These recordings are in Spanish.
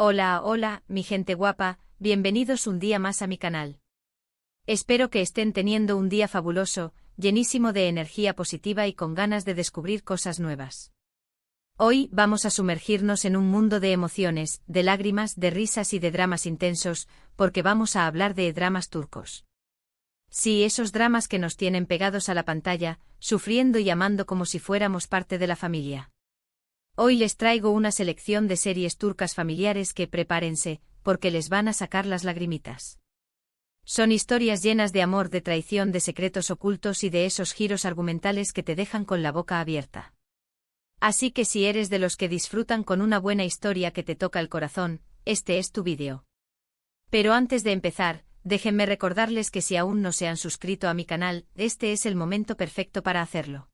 Hola, hola, mi gente guapa, bienvenidos un día más a mi canal. Espero que estén teniendo un día fabuloso, llenísimo de energía positiva y con ganas de descubrir cosas nuevas. Hoy vamos a sumergirnos en un mundo de emociones, de lágrimas, de risas y de dramas intensos, porque vamos a hablar de dramas turcos. Sí, esos dramas que nos tienen pegados a la pantalla, sufriendo y amando como si fuéramos parte de la familia. Hoy les traigo una selección de series turcas familiares que prepárense, porque les van a sacar las lagrimitas. Son historias llenas de amor, de traición, de secretos ocultos y de esos giros argumentales que te dejan con la boca abierta. Así que si eres de los que disfrutan con una buena historia que te toca el corazón, este es tu vídeo. Pero antes de empezar, déjenme recordarles que si aún no se han suscrito a mi canal, este es el momento perfecto para hacerlo.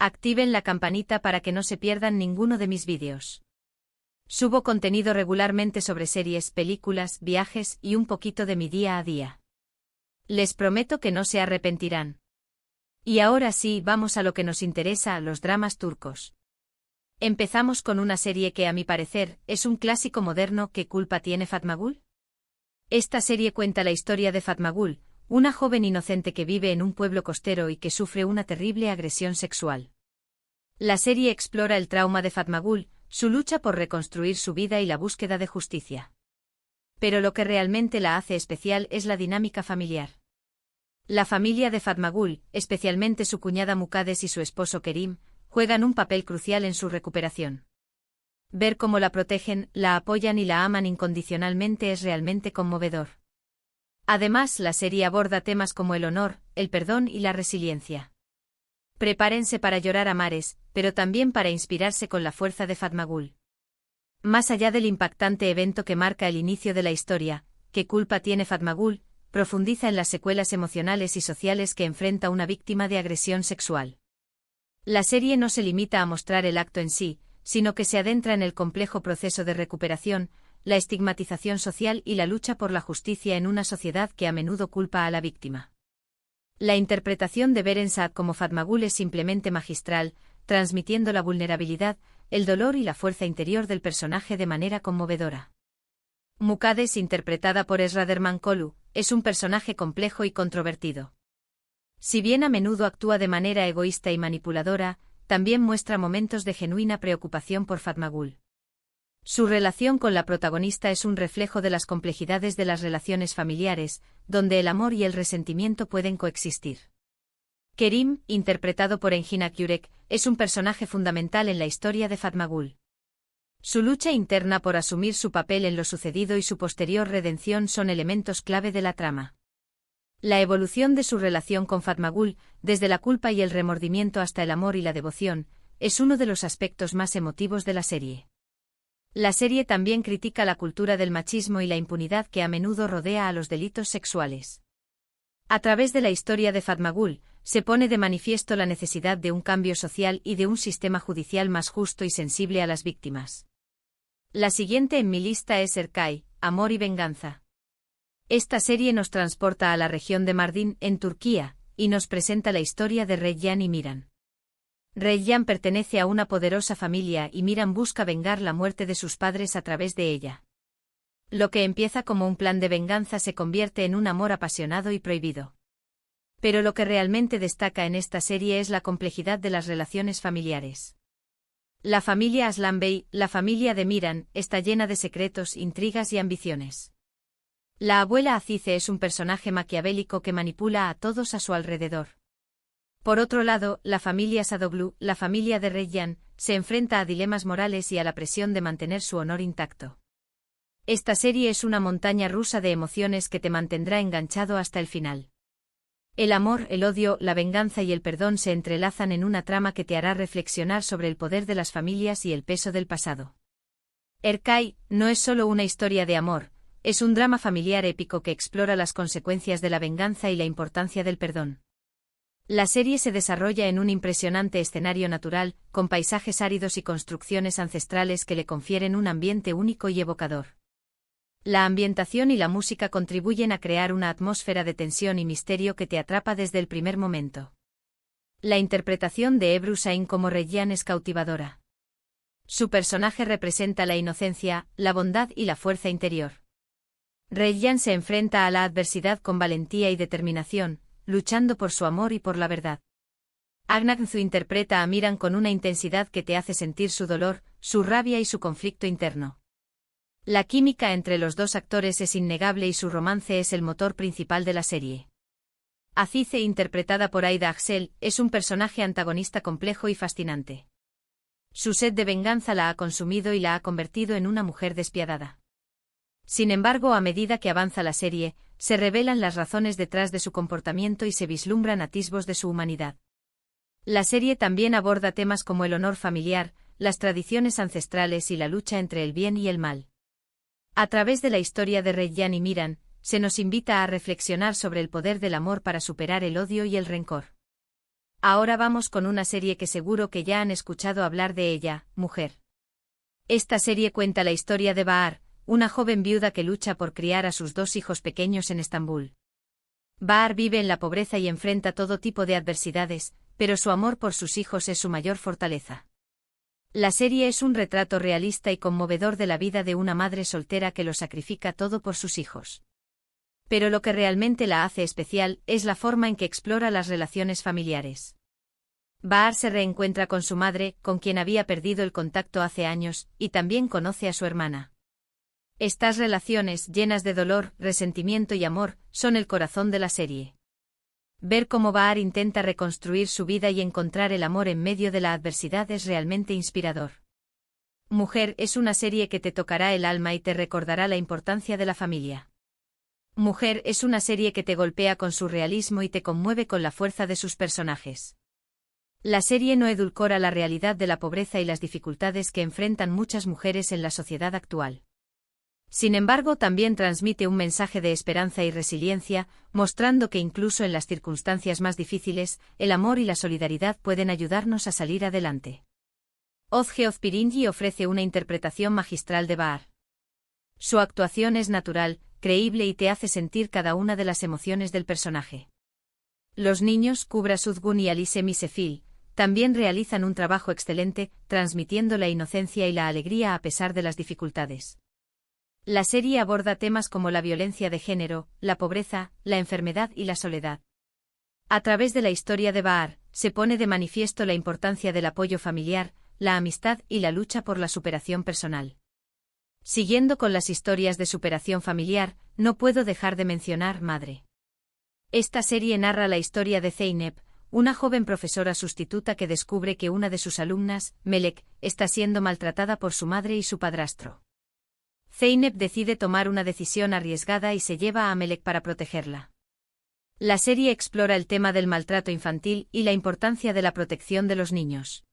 Activen la campanita para que no se pierdan ninguno de mis vídeos. Subo contenido regularmente sobre series, películas, viajes y un poquito de mi día a día. Les prometo que no se arrepentirán. Y ahora sí, vamos a lo que nos interesa, los dramas turcos. Empezamos con una serie que a mi parecer es un clásico moderno. ¿Qué culpa tiene Fatma Gül? Esta serie cuenta la historia de Fatma Gül, una joven inocente que vive en un pueblo costero y que sufre una terrible agresión sexual. La serie explora el trauma de Fatma Gül, su lucha por reconstruir su vida y la búsqueda de justicia. Pero lo que realmente la hace especial es la dinámica familiar. La familia de Fatma Gül, especialmente su cuñada Mukades y su esposo Kerim, juegan un papel crucial en su recuperación. Ver cómo la protegen, la apoyan y la aman incondicionalmente es realmente conmovedor. Además, la serie aborda temas como el honor, el perdón y la resiliencia. Prepárense para llorar a mares, pero también para inspirarse con la fuerza de Fatma Gül. Más allá del impactante evento que marca el inicio de la historia, ¿qué culpa tiene Fatma Gül?, profundiza en las secuelas emocionales y sociales que enfrenta una víctima de agresión sexual. La serie no se limita a mostrar el acto en sí, sino que se adentra en el complejo proceso de recuperación, la estigmatización social y la lucha por la justicia en una sociedad que a menudo culpa a la víctima. La interpretación de Beren Saat como Fatma Gül es simplemente magistral, transmitiendo la vulnerabilidad, el dolor y la fuerza interior del personaje de manera conmovedora. Mukades, interpretada por Esra Dermankolu, es un personaje complejo y controvertido. Si bien a menudo actúa de manera egoísta y manipuladora, también muestra momentos de genuina preocupación por Fatma Gül. Su relación con la protagonista es un reflejo de las complejidades de las relaciones familiares, donde el amor y el resentimiento pueden coexistir. Kerim, interpretado por Engin Akyurek, es un personaje fundamental en la historia de Fatma Gül. Su lucha interna por asumir su papel en lo sucedido y su posterior redención son elementos clave de la trama. La evolución de su relación con Fatma Gül, desde la culpa y el remordimiento hasta el amor y la devoción, es uno de los aspectos más emotivos de la serie. La serie también critica la cultura del machismo y la impunidad que a menudo rodea a los delitos sexuales. A través de la historia de Fatma Gül, se pone de manifiesto la necesidad de un cambio social y de un sistema judicial más justo y sensible a las víctimas. La siguiente en mi lista es Erkay, Amor y Venganza. Esta serie nos transporta a la región de Mardin, en Turquía, y nos presenta la historia de Reyyan y Miran. Reyyan pertenece a una poderosa familia y Miran busca vengar la muerte de sus padres a través de ella. Lo que empieza como un plan de venganza se convierte en un amor apasionado y prohibido. Pero lo que realmente destaca en esta serie es la complejidad de las relaciones familiares. La familia Aslan Bey, la familia de Miran, está llena de secretos, intrigas y ambiciones. La abuela Azize es un personaje maquiavélico que manipula a todos a su alrededor. Por otro lado, la familia Sadoglu, la familia de Reyyan, se enfrenta a dilemas morales y a la presión de mantener su honor intacto. Esta serie es una montaña rusa de emociones que te mantendrá enganchado hasta el final. El amor, el odio, la venganza y el perdón se entrelazan en una trama que te hará reflexionar sobre el poder de las familias y el peso del pasado. Erkay no es solo una historia de amor, es un drama familiar épico que explora las consecuencias de la venganza y la importancia del perdón. La serie se desarrolla en un impresionante escenario natural, con paisajes áridos y construcciones ancestrales que le confieren un ambiente único y evocador. La ambientación y la música contribuyen a crear una atmósfera de tensión y misterio que te atrapa desde el primer momento. La interpretación de Ebru Şahin como Reyyan es cautivadora. Su personaje representa la inocencia, la bondad y la fuerza interior. Rayyan se enfrenta a la adversidad con valentía y determinación, luchando por su amor y por la verdad. Agnanthu interpreta a Miran con una intensidad que te hace sentir su dolor, su rabia y su conflicto interno. La química entre los dos actores es innegable y su romance es el motor principal de la serie. Azize, interpretada por Aida Axel, es un personaje antagonista complejo y fascinante. Su sed de venganza la ha consumido y la ha convertido en una mujer despiadada. Sin embargo, a medida que avanza la serie, se revelan las razones detrás de su comportamiento y se vislumbran atisbos de su humanidad. La serie también aborda temas como el honor familiar, las tradiciones ancestrales y la lucha entre el bien y el mal. A través de la historia de Rayyan y Miran, se nos invita a reflexionar sobre el poder del amor para superar el odio y el rencor. Ahora vamos con una serie que seguro que ya han escuchado hablar de ella, Mujer. Esta serie cuenta la historia de Bahar, una joven viuda que lucha por criar a sus 2 hijos pequeños en Estambul. Bahar vive en la pobreza y enfrenta todo tipo de adversidades, pero su amor por sus hijos es su mayor fortaleza. La serie es un retrato realista y conmovedor de la vida de una madre soltera que lo sacrifica todo por sus hijos. Pero lo que realmente la hace especial es la forma en que explora las relaciones familiares. Bahar se reencuentra con su madre, con quien había perdido el contacto hace años, y también conoce a su hermana. Estas relaciones, llenas de dolor, resentimiento y amor, son el corazón de la serie. Ver cómo Bahar intenta reconstruir su vida y encontrar el amor en medio de la adversidad es realmente inspirador. Mujer es una serie que te tocará el alma y te recordará la importancia de la familia. Mujer es una serie que te golpea con su realismo y te conmueve con la fuerza de sus personajes. La serie no edulcora la realidad de la pobreza y las dificultades que enfrentan muchas mujeres en la sociedad actual. Sin embargo, también transmite un mensaje de esperanza y resiliencia, mostrando que incluso en las circunstancias más difíciles, el amor y la solidaridad pueden ayudarnos a salir adelante. Ozge Ozpiringi ofrece una interpretación magistral de Bahar. Su actuación es natural, creíble y te hace sentir cada una de las emociones del personaje. Los niños, Kubra Sudgun y Alice Misefil, también realizan un trabajo excelente, transmitiendo la inocencia y la alegría a pesar de las dificultades. La serie aborda temas como la violencia de género, la pobreza, la enfermedad y la soledad. A través de la historia de Bahar, se pone de manifiesto la importancia del apoyo familiar, la amistad y la lucha por la superación personal. Siguiendo con las historias de superación familiar, no puedo dejar de mencionar Madre. Esta serie narra la historia de Zeynep, una joven profesora sustituta que descubre que una de sus alumnas, Melek, está siendo maltratada por su madre y su padrastro. Zeynep decide tomar una decisión arriesgada y se lleva a Melek para protegerla. La serie explora el tema del maltrato infantil y la importancia de la protección de los niños.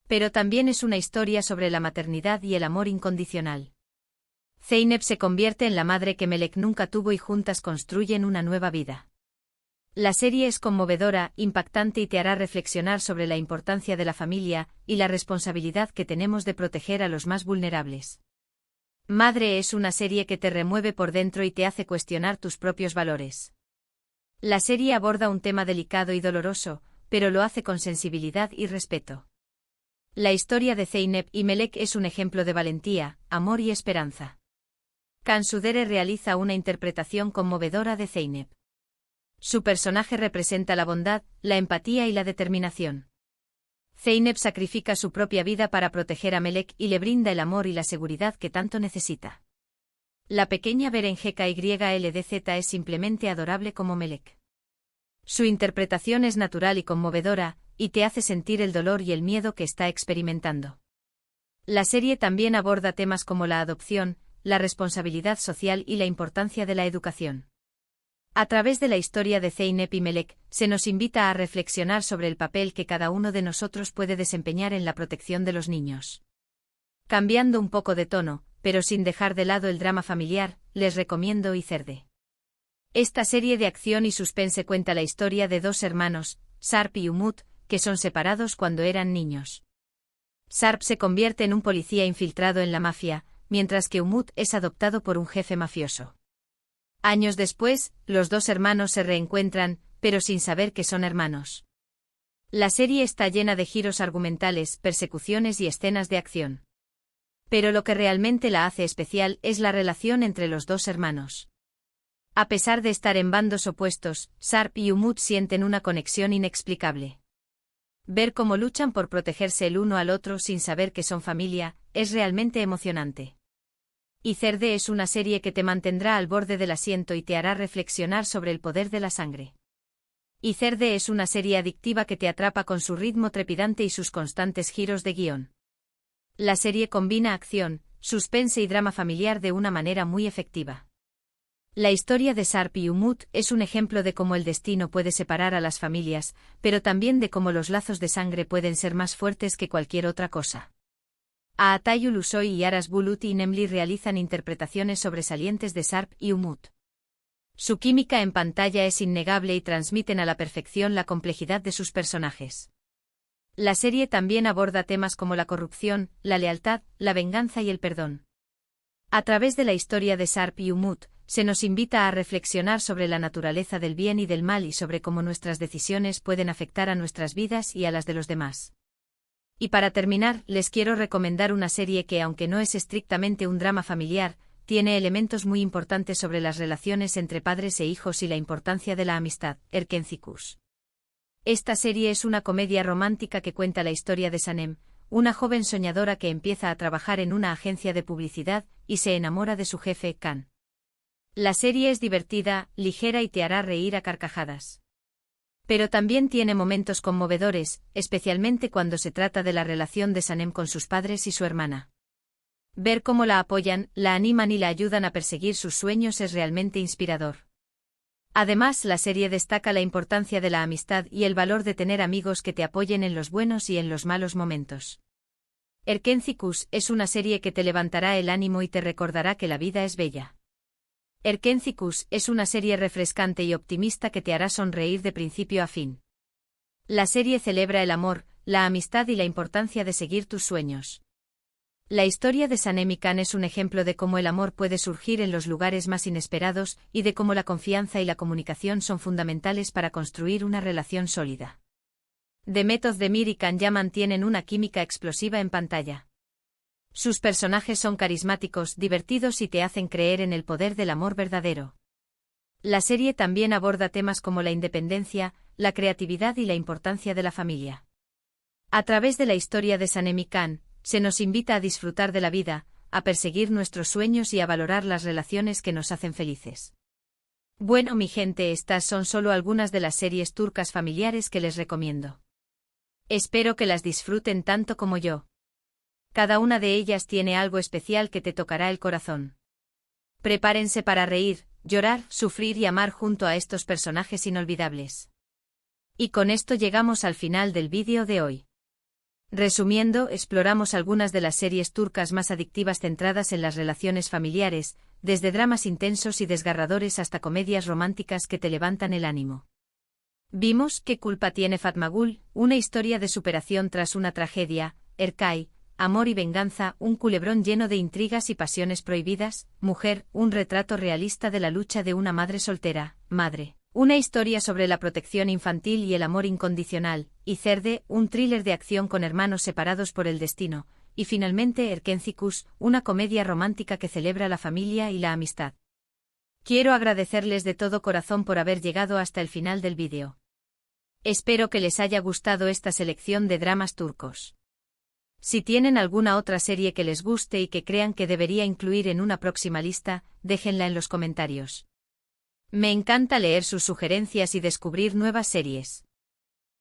Pero también es una historia sobre la maternidad y el amor incondicional. Zeynep se convierte en la madre que Melek nunca tuvo y juntas construyen una nueva vida. La serie es conmovedora, impactante y te hará reflexionar sobre la importancia de la familia y la responsabilidad que tenemos de proteger a los más vulnerables. Madre es una serie que te remueve por dentro y te hace cuestionar tus propios valores. La serie aborda un tema delicado y doloroso, pero lo hace con sensibilidad y respeto. La historia de Zeynep y Melek es un ejemplo de valentía, amor y esperanza. Kansudere realiza una interpretación conmovedora de Zeynep. Su personaje representa la bondad, la empatía y la determinación. Zeynep sacrifica su propia vida para proteger a Melek y le brinda el amor y la seguridad que tanto necesita. La pequeña Berenjeka YLDZ es simplemente adorable como Melek. Su interpretación es natural y conmovedora, y te hace sentir el dolor y el miedo que está experimentando. La serie también aborda temas como la adopción, la responsabilidad social y la importancia de la educación. A través de la historia de Zeynep y Melek, se nos invita a reflexionar sobre el papel que cada uno de nosotros puede desempeñar en la protección de los niños. Cambiando un poco de tono, pero sin dejar de lado el drama familiar, les recomiendo Icerde. Esta serie de acción y suspense cuenta la historia de 2 hermanos, Sarp y Umut, que son separados cuando eran niños. Sarp se convierte en un policía infiltrado en la mafia, mientras que Umut es adoptado por un jefe mafioso. Años después, los 2 hermanos se reencuentran, pero sin saber que son hermanos. La serie está llena de giros argumentales, persecuciones y escenas de acción. Pero lo que realmente la hace especial es la relación entre los dos hermanos. A pesar de estar en bandos opuestos, Sharp y Umut sienten una conexión inexplicable. Ver cómo luchan por protegerse el uno al otro sin saber que son familia, es realmente emocionante. Y Cerde es una serie que te mantendrá al borde del asiento y te hará reflexionar sobre el poder de la sangre. Y Cerde es una serie adictiva que te atrapa con su ritmo trepidante y sus constantes giros de guión. La serie combina acción, suspense y drama familiar de una manera muy efectiva. La historia de Sharp y Umut es un ejemplo de cómo el destino puede separar a las familias, pero también de cómo los lazos de sangre pueden ser más fuertes que cualquier otra cosa. Aatayul Usoy y Aras Bulut y Nemli realizan interpretaciones sobresalientes de Sharp y Umut. Su química en pantalla es innegable y transmiten a la perfección la complejidad de sus personajes. La serie también aborda temas como la corrupción, la lealtad, la venganza y el perdón. A través de la historia de Sharp y Umut, se nos invita a reflexionar sobre la naturaleza del bien y del mal y sobre cómo nuestras decisiones pueden afectar a nuestras vidas y a las de los demás. Y para terminar, les quiero recomendar una serie que, aunque no es estrictamente un drama familiar, tiene elementos muy importantes sobre las relaciones entre padres e hijos y la importancia de la amistad, Erkencikus. Esta serie es una comedia romántica que cuenta la historia de Sanem, una joven soñadora que empieza a trabajar en una agencia de publicidad y se enamora de su jefe, Khan. La serie es divertida, ligera y te hará reír a carcajadas. Pero también tiene momentos conmovedores, especialmente cuando se trata de la relación de Sanem con sus padres y su hermana. Ver cómo la apoyan, la animan y la ayudan a perseguir sus sueños es realmente inspirador. Además, la serie destaca la importancia de la amistad y el valor de tener amigos que te apoyen en los buenos y en los malos momentos. Erkencikus es una serie que te levantará el ánimo y te recordará que la vida es bella. Erkencikus es una serie refrescante y optimista que te hará sonreír de principio a fin. La serie celebra el amor, la amistad y la importancia de seguir tus sueños. La historia de Sanem y Khan es un ejemplo de cómo el amor puede surgir en los lugares más inesperados y de cómo la confianza y la comunicación son fundamentales para construir una relación sólida. Demet Özdemir y Can Yaman tienen una química explosiva en pantalla. Sus personajes son carismáticos, divertidos y te hacen creer en el poder del amor verdadero. La serie también aborda temas como la independencia, la creatividad y la importancia de la familia. A través de la historia de Sanem y Khan, se nos invita a disfrutar de la vida, a perseguir nuestros sueños y a valorar las relaciones que nos hacen felices. Bueno, mi gente, estas son solo algunas de las series turcas familiares que les recomiendo. Espero que las disfruten tanto como yo. Cada una de ellas tiene algo especial que te tocará el corazón. Prepárense para reír, llorar, sufrir y amar junto a estos personajes inolvidables. Y con esto llegamos al final del vídeo de hoy. Resumiendo, exploramos algunas de las series turcas más adictivas centradas en las relaciones familiares, desde dramas intensos y desgarradores hasta comedias románticas que te levantan el ánimo. Vimos ¿Qué culpa tiene Fatmagul?, una historia de superación tras una tragedia, Erkay, Amor y venganza, un culebrón lleno de intrigas y pasiones prohibidas, Mujer, un retrato realista de la lucha de una madre soltera, Madre, una historia sobre la protección infantil y el amor incondicional, y Cerde, un thriller de acción con hermanos separados por el destino, y finalmente Erkencikus, una comedia romántica que celebra la familia y la amistad. Quiero agradecerles de todo corazón por haber llegado hasta el final del vídeo. Espero que les haya gustado esta selección de dramas turcos. Si tienen alguna otra serie que les guste y que crean que debería incluir en una próxima lista, déjenla en los comentarios. Me encanta leer sus sugerencias y descubrir nuevas series.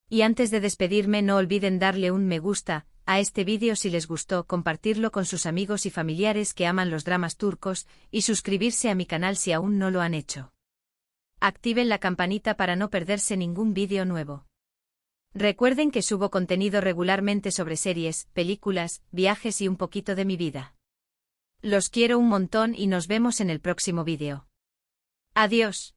Y antes de despedirme, no olviden darle un me gusta a este vídeo si les gustó, compartirlo con sus amigos y familiares que aman los dramas turcos, y suscribirse a mi canal si aún no lo han hecho. Activen la campanita para no perderse ningún vídeo nuevo. Recuerden que subo contenido regularmente sobre series, películas, viajes y un poquito de mi vida. Los quiero un montón y nos vemos en el próximo vídeo. Adiós.